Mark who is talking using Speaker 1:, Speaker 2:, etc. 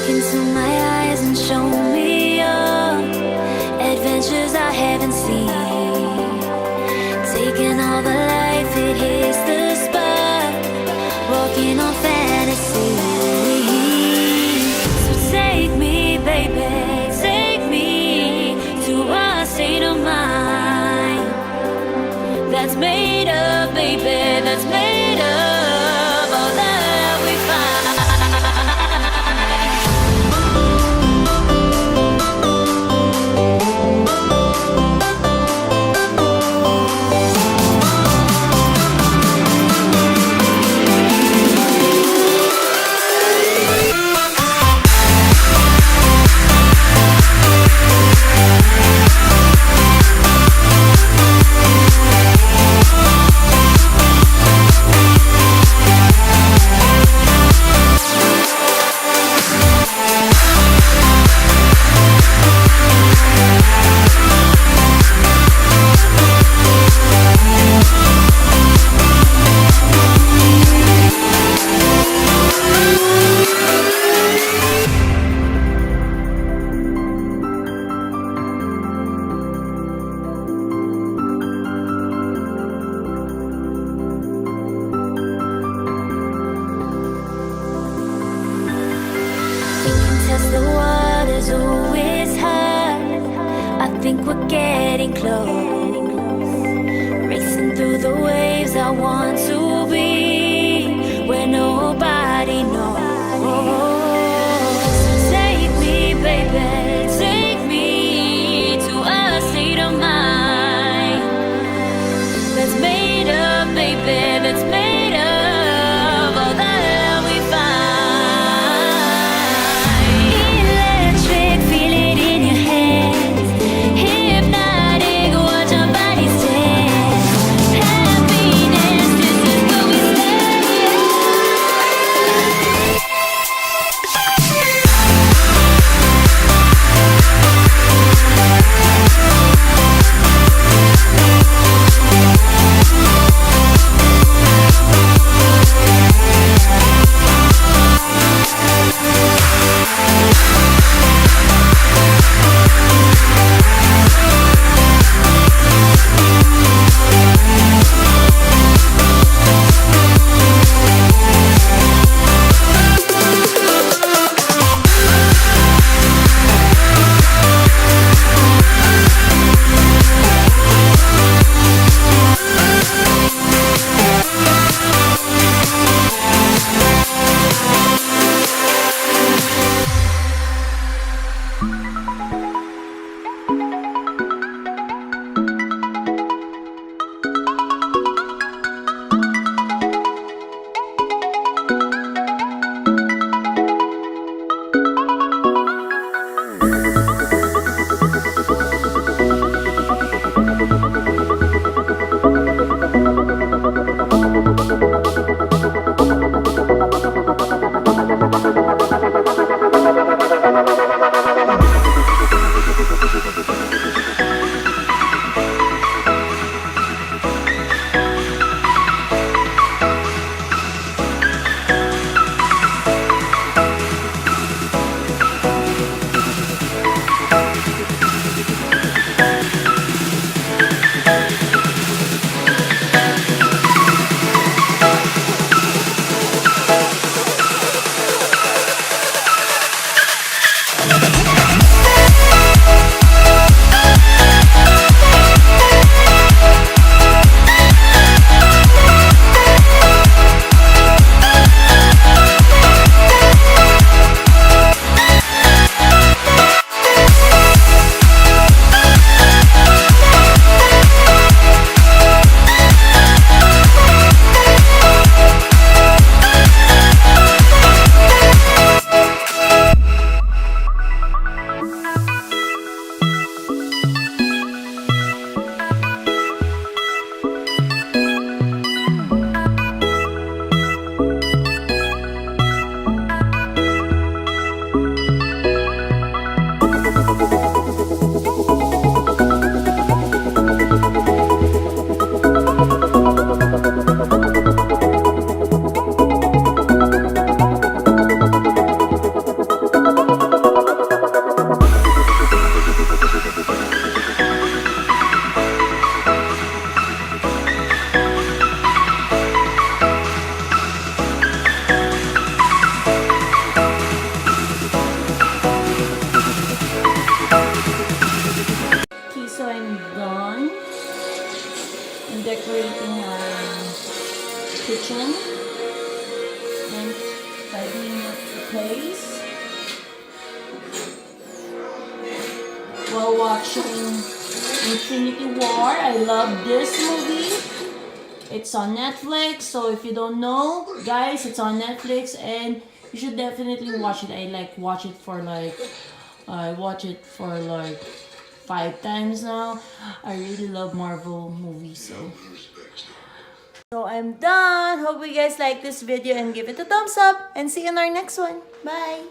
Speaker 1: into my eyes and show me your adventures I haven't seen. Taking all the life, it hits the spot. Walking on fantasy. So take me, baby, take me to a state of mind that's made up, baby, that's made of all that we find. Test the waters, oh, it's hot. I think we're getting close. Racing through the waves, I want to be where nobody knows. So take me, baby, take me to a state of mind that's made up, baby, that's made of all that we find.
Speaker 2: watching Infinity War. I love this movie. It's on Netflix, so if you don't know, guys, it's on Netflix and you should definitely watch it. I watch it for I watch it for 5 times now. I really love Marvel movies, so I'm done. Hope you guys like this video and give it a thumbs up and see you in our next one. Bye!